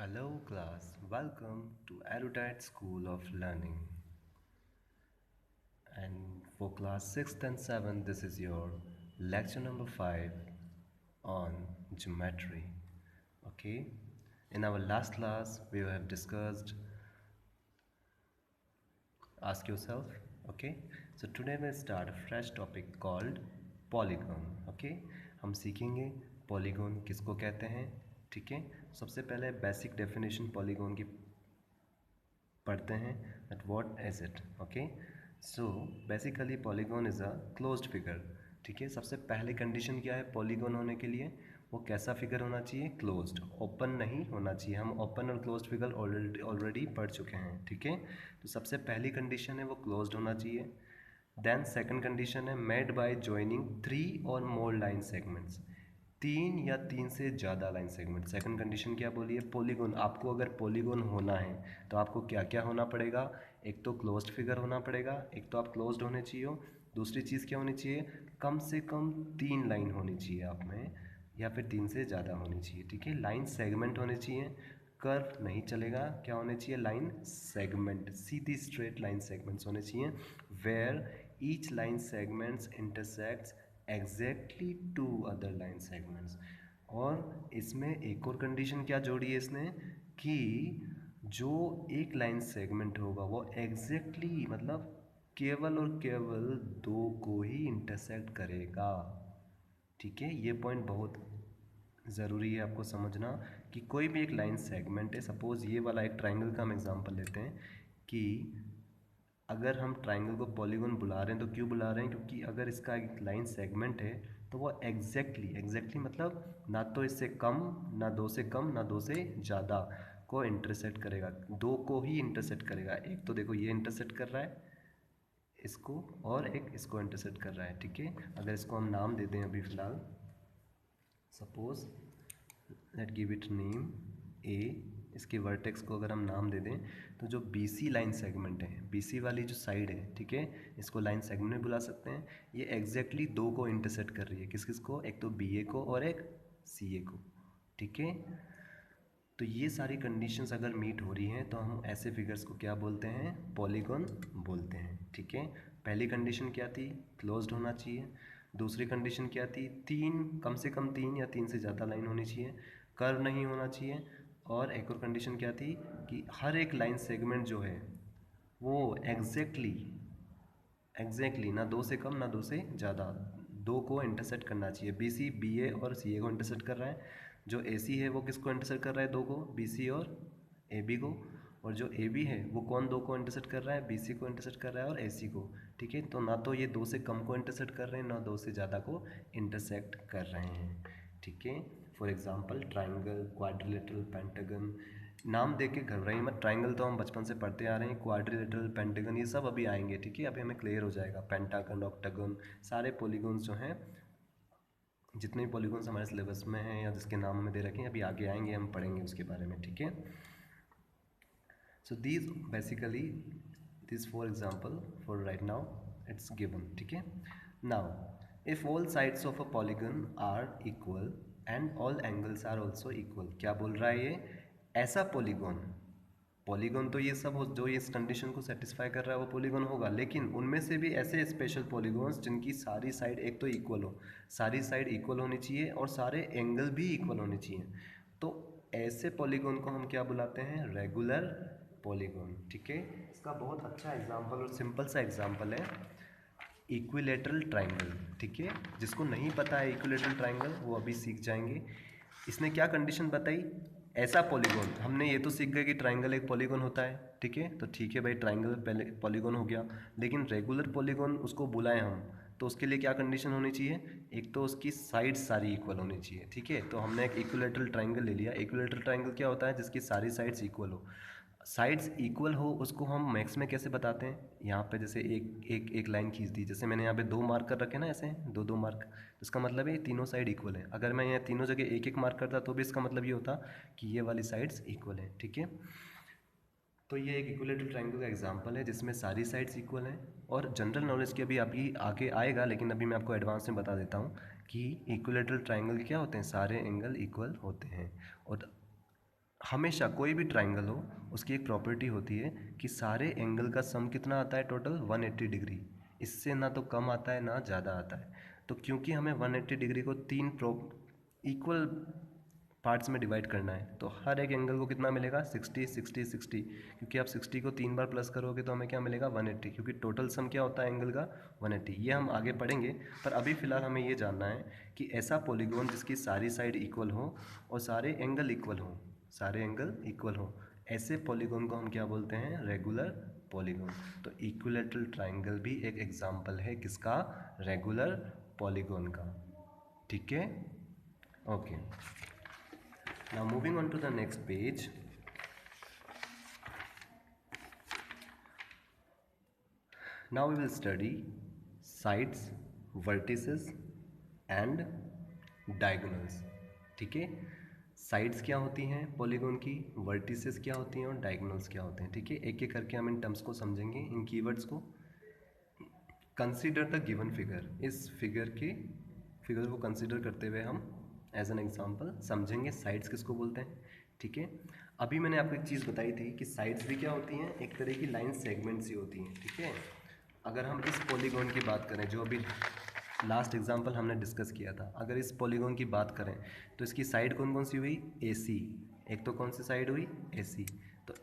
Hello class, welcome to Erudite School of Learning. And for class 6th and 7th, this is your lecture number 5 on geometry. Okay, in our last class, we have discussed ask yourself. Okay, so today we start a fresh topic called polygon. Okay, हम सीखेंगे polygon किसको कहते हैं. ठीक है, सबसे पहले basic definition polygon की पढ़ते हैं that what is it. Okay, so basically polygon is a closed figure. ठीक है, सबसे पहले कंडीशन क्या है पॉलीगॉन होने के लिए, वो कैसा फिगर होना चाहिए, क्लोज्ड, ओपन नहीं होना चाहिए. हम ओपन और क्लोज्ड फिगर ऑलरेडी पढ़ चुके हैं. ठीक है, तो सबसे पहली कंडीशन है वो क्लोज्ड होना चाहिए. देन सेकंड कंडीशन है मेड बाय जॉइनिंग 3 और मोर लाइन सेगमेंट्स, 3 या 3 से ज़्यादा लाइन सेगमेंट. सेकंड कंडीशन क्या बोली है, पॉलीगॉन. आपको अगर पॉलीगॉन होना है तो आपको क्या क्या होना पड़ेगा, एक तो क्लोज्ड फिगर होना पड़ेगा, एक तो आप क्लोज्ड होने चाहिए हो, दूसरी चीज़ क्या होनी चाहिए, कम से कम 3 लाइन होनी चाहिए आप में, या फिर 3 से ज़्यादा होनी चाहिए. ठीक है, लाइन सेगमेंट होने चाहिए, कर्व नहीं चलेगा, क्या होने चाहिए, लाइन सेगमेंट, सीधी स्ट्रेट लाइन सेगमेंट्स होने चाहिए, where each line segments intersects exactly two other line segments. और इसमें एक और कंडीशन क्या जोड़ी है इसने, कि जो एक लाइन सेगमेंट होगा वो एग्जैक्टली मतलब केवल और केवल 2 को ही इंटरसेक्ट करेगा. ठीक है, ये पॉइंट बहुत ज़रूरी है आपको समझना कि कोई भी एक लाइन सेगमेंट है, सपोज़ ये वाला एक ट्राइंगल का हम एग्जांपल लेते हैं कि अगर हम ट्राइंगल को पॉलीगॉन बुला रहे हैं तो क्यों बुला रहे हैं, क्योंकि अगर इसका एक लाइन सेगमेंट है तो वो एग्जैक्टली मतलब ना तो इससे कम, ना 2 से कम, ना 2 से ज़्यादा को इंटरसेक्ट करेगा, 2 को ही इंटरसेक्ट करेगा. एक तो देखो ये इंटरसेक्ट कर रहा है इसको, और एक इसको इंटरसेक्ट कर रहा है. ठीक है, अगर इसको हम नाम दे दें अभी फ़िलहाल, suppose let give it name A, इसके वर्टेक्स को अगर हम नाम दे दें तो जो BC लाइन सेगमेंट है, BC वाली जो साइड है, ठीक है, इसको लाइन सेगमेंट बुला सकते हैं. ये एग्जैक्टली 2 को इंटरसेक्ट कर रही है, किस किस को, एक तो BA को और एक CA को. ठीक है, तो ये सारी कंडीशंस अगर मीट हो रही हैं तो हम ऐसे फिगर्स को क्या बोलते हैं, पॉलीगॉन बोलते हैं. ठीक है, पहली कंडीशन क्या थी, क्लोज्ड होना चाहिए. दूसरी कंडीशन क्या थी, 3, कम से कम 3 या 3 से ज़्यादा लाइन होनी चाहिए, कर्व नहीं होना चाहिए. और एक और कंडीशन क्या थी कि हर एक लाइन सेगमेंट जो है वो एग्जैक्टली ना 2 से कम ना 2 से ज़्यादा, 2 को इंटरसेक्ट करना चाहिए. BC BA और CA को इंटरसेक्ट कर रहा है, जो AC है वो किसको इंटरसेक्ट कर रहा है, 2 को, BC और AB को. और जो AB है वो कौन 2 को इंटरसेक्ट कर रहा है, BC को इंटरसेक्ट कर रहा है और AC को. ठीक है, तो ना तो ये 2 से कम को इंटरसेक्ट कर रहे हैं, ना 2 से ज़्यादा को इंटरसेक्ट कर रहे हैं. ठीक है, for example triangle, quadrilateral, pentagon, नाम देख के घबराइए मत. ट्राइंगल तो हम बचपन से पढ़ते आ रहे हैं, क्वाड्रिलेटरल, पेंटागन ये सब अभी आएंगे. ठीक है, अभी हमें क्लियर हो जाएगा. पेंटागन, ऑक्टागन, सारे पॉलीगॉन्स जो हैं, जितने भी पॉलीगॉन्स हमारे सिलेबस में हैं या जिसके नाम हमें दे रखे हैं, अभी आगे आएंगे, हम पढ़ेंगे उसके बारे में. ठीक है, so these basically this for example for right now it's given. ठीक है, now if all sides of a polygon are equal and all angles are also equal. क्या बोल रहा है ये, ऐसा पॉलीगॉन, पॉलीगॉन तो ये सब हो जो इस कंडीशन को सेटिस्फाई कर रहा है वो पॉलीगॉन होगा, लेकिन उनमें से भी ऐसे स्पेशल पॉलीगॉन्स जिनकी सारी साइड एक तो इक्वल हो, सारी साइड इक्वल होनी चाहिए और सारे एंगल भी इक्वल होने चाहिए. तो ऐसे पॉलीगॉन को हम क्या बुलाते हैं, रेगुलर पॉलीगॉन. ठीक है, इसका बहुत अच्छा एग्जाम्पल और सिंपल सा एग्जाम्पल है इक्विलेटरल ट्राइंगल. ठीक है, जिसको नहीं पता है इक्विलेटरल ट्राइंगल वो अभी सीख जाएंगे. इसने क्या कंडीशन बताई, ऐसा पॉलीगॉन, हमने ये तो सीख गए कि ट्राइंगल एक पॉलीगॉन होता है. ठीक है, तो ठीक है भाई, ट्राइंगल पहले पॉलीगॉन हो गया, लेकिन रेगुलर पॉलीगॉन उसको बुलाएं हम तो उसके लिए क्या कंडीशन होनी चाहिए, एक तो उसकी साइड सारी इक्वल होनी चाहिए. ठीक है, तो हमने एक इक्विलेटरल ट्राइंगल ले लिया. इक्विलेटरल ट्राइंगल क्या होता है, जिसकी सारी साइड्स इक्वल हो. साइड्स इक्वल हो उसको हम मैक्स में कैसे बताते हैं, यहाँ पे जैसे एक लाइन खींच दी, जैसे मैंने यहाँ पे 2 मार्क कर रखे ना, ऐसे 2 मार्क, तो इसका मतलब है तीनों साइड इक्वल है. अगर मैं यहाँ तीनों जगह एक मार्क करता तो भी इसका मतलब ये होता कि ये वाली साइड्स इक्वल है. ठीक है, तो ये एक इक्विलेटरल ट्राइंगल का एग्जांपल है जिसमें सारी साइड्स इक्वल हैं. और जनरल नॉलेज के अभी आगे आएगा, लेकिन अभी मैं आपको एडवांस में बता देता हूँ कि इक्विलेटरल ट्राइंगल क्या होते हैं, सारे एंगल इक्वल होते हैं. और हमेशा कोई भी ट्राइंगल हो उसकी एक प्रॉपर्टी होती है कि सारे एंगल का सम कितना आता है, टोटल 180 डिग्री। इससे ना तो कम आता है ना ज़्यादा आता है। तो क्योंकि हमें 180 डिग्री को तीन इक्वल पार्ट्स में डिवाइड करना है, तो हर एक एंगल को कितना मिलेगा, 60 60 60। क्योंकि आप 60 को 3 बार प्लस करोगे तो हमें क्या मिलेगा, 180, क्योंकि टोटल सम क्या होता है एंगल का, 180। ये हम आगे पढ़ेंगे, पर अभी फ़िलहाल हमें ये जानना है कि ऐसा पॉलीगॉन जिसकी सारी साइड इक्वल हो और सारे एंगल इक्वल हो, सारे एंगल इक्वल हो, ऐसे पॉलीगॉन को हम क्या बोलते हैं, रेगुलर पॉलीगॉन। तो इक्विलैटरल ट्राइंगल भी एक एग्जांपल है किसका, रेगुलर पॉलीगॉन का। ठीक है, okay. Now moving on to the next page. Now we will study sides, vertices and diagonals. ठीक है, साइड्स क्या होती हैं पॉलीगॉन की, वर्टिसेस क्या होती हैं और डायगोनल्स क्या होते हैं। ठीक है, एक एक करके हम इन टर्म्स को समझेंगे, इन कीवर्ड्स को। कंसीडर द गिवन फिगर, इस फिगर को कंसीडर करते हुए हम एज एन एग्जाम्पल समझेंगे साइड्स किसको बोलते हैं। ठीक है, अभी मैंने आपको एक चीज़ बताई थी कि साइड्स भी क्या होती हैं, एक तरह की लाइन सेगमेंट्स ही होती हैं। ठीक है, अगर हम इस पॉलीगॉन की बात करें जो अभी लास्ट एग्जाम्पल हमने डिस्कस किया था, अगर इस पॉलीगॉन की बात करें तो इसकी साइड कौन कौन सी हुई, AC। एक तो कौन सी साइड हुई, AC। तो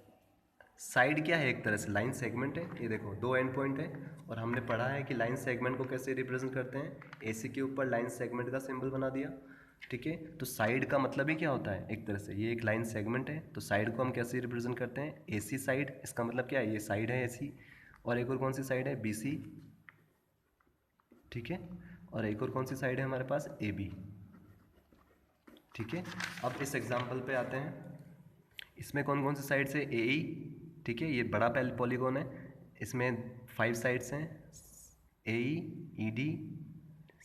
साइड क्या है, एक तरह से लाइन सेगमेंट है। ये देखो दो एंड पॉइंट है, और हमने पढ़ा है कि लाइन सेगमेंट को कैसे रिप्रेजेंट करते हैं, AC के ऊपर लाइन सेगमेंट का सिंबल बना दिया। ठीक है, तो साइड का मतलब ही क्या होता है, एक तरह से ये एक लाइन सेगमेंट है, तो साइड को हम कैसे रिप्रेजेंट करते हैं, AC साइड। इसका मतलब क्या है, ये साइड है AC, और एक और कौन सी साइड है, BC। ठीक है, और एक और कौन सी साइड है हमारे पास, AB। ठीक है, अब इस एग्जाम्पल पे आते हैं। इसमें कौन कौन सी साइड्स है, AE। ठीक है, ये बड़ा पॉलीगॉन है, इसमें 5 साइड्स हैं, AE, ED,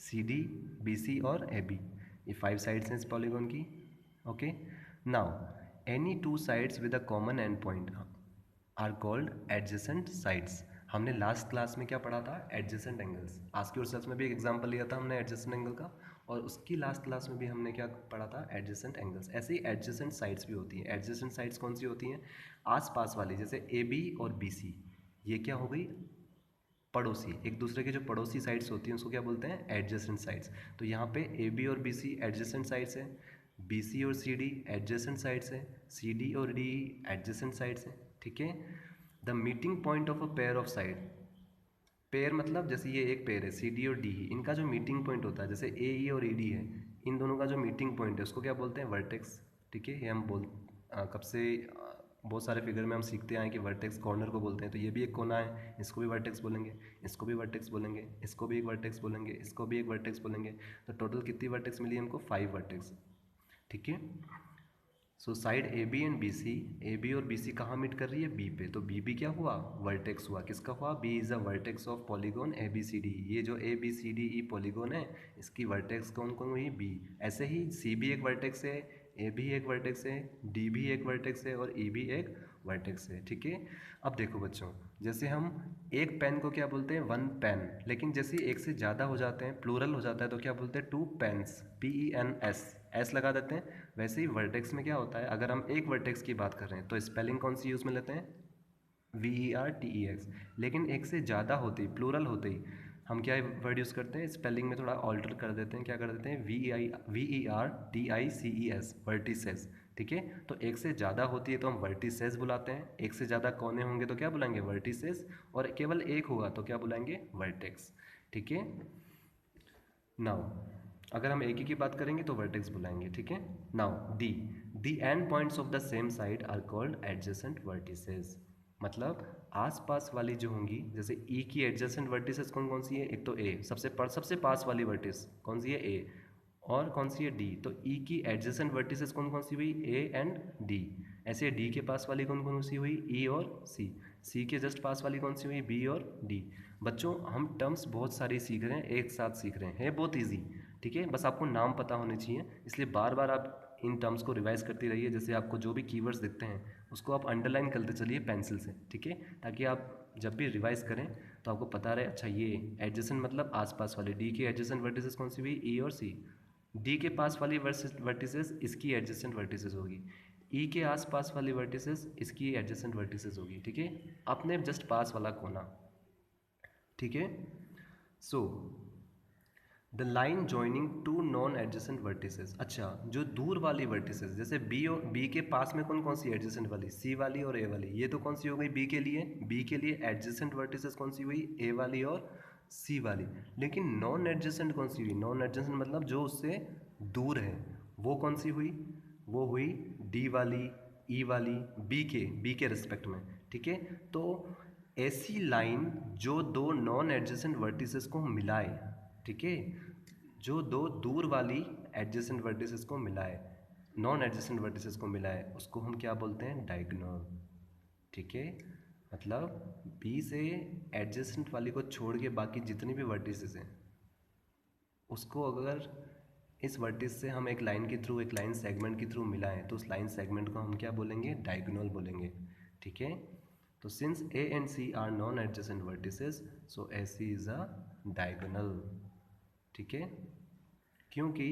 CD, BC और AB। ये 5 साइड्स हैं इस पॉलीगॉन की। Okay, now any two sides with a common end point are called adjacent sides. हमने लास्ट क्लास में क्या पढ़ा था, एडजेसेंट एंगल्स। आज की रिसर्च में भी एक एग्जांपल लिया था हमने एडजेसेंट एंगल का, और उसकी लास्ट क्लास में भी हमने क्या पढ़ा था, एडजेसेंट एंगल्स। ऐसे ही एडजेसेंट साइड्स भी होती हैं। एडजेसेंट साइड्स कौन सी होती हैं, आसपास वाली, जैसे AB और BC, ये क्या हो गई, पड़ोसी, एक दूसरे के जो पड़ोसी साइड्स होती हैं उसको क्या बोलते हैं, एडजेसेंट साइड्स। तो यहाँ पे AB और BC एडजेसेंट साइड्स है, BC और CD एडजेसेंट साइड्स है, CD और DE एडजेसेंट साइड्स है। ठीक है, the meeting point of a pair of side, pair मतलब जैसे ये एक पेयर है CD और DE, इनका जो मीटिंग पॉइंट होता है, जैसे AE और ED है, इन दोनों का जो मीटिंग पॉइंट है उसको क्या बोलते हैं, वर्टेक्स। ठीक है, ये हम कब से बहुत सारे फिगर में हम सीखते आए कि वर्टेक्स कॉर्नर को बोलते हैं। तो ये भी एक कोना है, इसको भी वर्टेक्स बोलेंगे, इसको भी वर्टेक्स बोलेंगे, इसको भी एक वर्टेक्स बोलेंगे, इसको भी एक वर्टेक्स बोलेंगे। तो टोटल कितनी वर्टेक्स मिली हमको, 5 वर्टेक्स। ठीक है, so side AB and BC, AB और BC कहाँ मीट कर रही है, B पे, तो B भी क्या हुआ, वर्टेक्स हुआ। किसका हुआ, B is a vertex of polygon ABCD। ये जो ABCDE पॉलीगॉन है, इसकी वर्टेक्स कौन कौन हुई, B। ऐसे ही C भी एक वर्टेक्स है, A भी एक वर्टेक्स है, D भी एक वर्टेक्स है, और E भी एक वर्टेक्स है। ठीक है, अब देखो बच्चों, जैसे हम एक पेन को क्या बोलते हैं, वन पेन, लेकिन जैसे एक से ज़्यादा हो जाते हैं, प्लूरल हो जाता है, तो क्या बोलते हैं, टू पेन्स, PENS, एस लगा देते हैं। वैसे ही वर्टेक्स में क्या होता है, अगर हम एक वर्टेक्स की बात कर रहे हैं तो स्पेलिंग कौन सी यूज़ में लेते हैं, VERTEX। लेकिन एक से ज़्यादा होते ही, प्लूरल होते ही, हम क्या वर्ड यूज़ करते हैं, स्पेलिंग में थोड़ा ऑल्टर कर देते हैं। क्या कर देते हैं, VERTICES, वर्टिसेस। ठीक है, तो एक से ज़्यादा होती है तो हम वर्टिसेस बुलाते हैं, एक से ज़्यादा कोने होंगे तो क्या बुलाएंगे, वर्टिसेस, और केवल एक होगा तो क्या बुलाएंगे, वर्टेक्स। ठीक है, नाउ अगर हम एक ही की बात करेंगे तो वर्टेक्स बुलाएंगे। ठीक है, now the end points of the same side are called adjacent vertices. मतलब आसपास वाली जो होंगी, जैसे E की एडजेसेंट वर्टिसेस कौन कौन सी है, एक तो A, सबसे पास वाली वर्टिस कौन सी है, A, और कौन सी है, D। तो E की एडजेसेंट वर्टिसेस कौन कौन सी हुई, A एंड D। ऐसे D के पास वाली कौन कौन सी हुई, E और C के जस्ट पास वाली कौन सी हुई, B और D। बच्चों हम टर्म्स बहुत सारी सीख रहे हैं, एक साथ सीख रहे हैं, है बहुत ईजी। ठीक है, बस आपको नाम पता होने चाहिए, इसलिए बार बार आप इन टर्म्स को रिवाइज करती रहिए। जैसे आपको जो भी कीवर्ड्स दिखते हैं उसको आप अंडरलाइन करते चलिए पेंसिल से। ठीक है, ताकि आप जब भी रिवाइज करें तो आपको पता रहे, अच्छा ये एडजेसेंट मतलब आसपास वाले, D की एडजेसेंट वर्टिसेस कौन सी हुई, E और C। D के पास वाली वर्टिसेस इसकी एडजेसेंट वर्टिसेस होगी, ई के आसपास वाली वर्टिसेस इसकी एडजेसेंट वर्टिसेस होगी, ठीक है, अपने जस्ट पास वाला कोना, ठीक है। So the line joining two non adjacent vertices, अच्छा जो दूर वाली वर्टिसेस, जैसे बी और बी के पास में कौन कौन सी एडजेसेंट वाली, सी वाली और ए वाली, ये तो कौन सी हो गई बी के लिए, बी के लिए एडजेसेंट वर्टिसेस कौन सी हुई, ए वाली और सी वाली। लेकिन नॉन एडजेसेंट कौन सी हुई, नॉन एडजेसेंट मतलब जो उससे दूर है, वो कौन सी हुई, वो हुई डी वाली, ई वाली, बी के रिस्पेक्ट में, ठीक है। तो ऐसी लाइन जो दो नॉन एडजेसेंट वर्टिसेस को मिलाए, ठीक है, जो दो दूर वाली एडजेसेंट वर्टिसेस को मिलाए, नॉन एडजेसेंट वर्टिसेस को मिलाए, उसको हम क्या बोलते हैं, डायगोनल, ठीक है। मतलब बी से एडजेसेंट वाली को छोड़ के बाकी जितनी भी वर्टिसेस हैं उसको अगर इस वर्टिस से हम एक लाइन के थ्रू, एक लाइन सेगमेंट के थ्रू मिलाएं तो उस लाइन सेगमेंट को हम क्या बोलेंगे, डायगोनल बोलेंगे, ठीक है। तो since A and C are non adjacent vertices, so A C is a diagonal, ठीक है। क्योंकि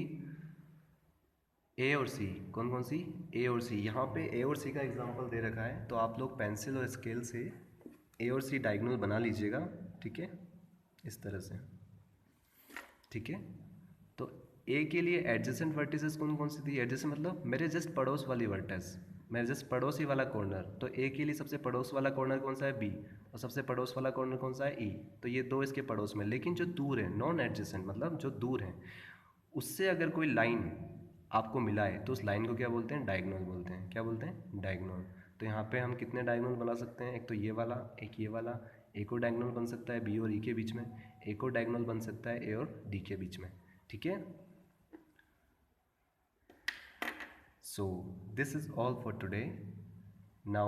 ए और सी, कौन कौन सी, ए और सी, यहाँ पे ए और सी का एग्जांपल दे रखा है, तो आप लोग पेंसिल और स्केल से ए और सी डायगोनल बना लीजिएगा, ठीक है, इस तरह से, ठीक है। तो ए के लिए एडजेसेंट वर्टिसेस कौन कौन सी थी, एडजेसेंट मतलब मेरे जस्ट पड़ोस वाली वर्टेस, मेरे जस्ट पड़ोसी वाला कॉर्नर, तो ए के लिए सबसे पड़ोस वाला कॉर्नर कौन सा है, बी, और सबसे पड़ोस वाला कॉर्नर कौन सा है, ई। तो ये दो इसके पड़ोस में, लेकिन जो दूर है, नॉन एडजेसेंट मतलब जो दूर है, उससे अगर कोई लाइन आपको मिलाए तो उस लाइन को क्या बोलते हैं, डायगोनल बोलते हैं, क्या बोलते हैं, डायगोनल। तो यहाँ पे हम कितने डायगोनल बना सकते हैं, एक तो ये वाला, एक ये वाला, एक और डायगोनल बन सकता है बी और ई के बीच में, एक और डायगोनल बन सकता है ए और डी के बीच में, ठीक है। So this is all for today. Now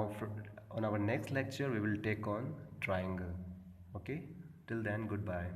on our next lecture we will take on triangle. Okay, till then, goodbye.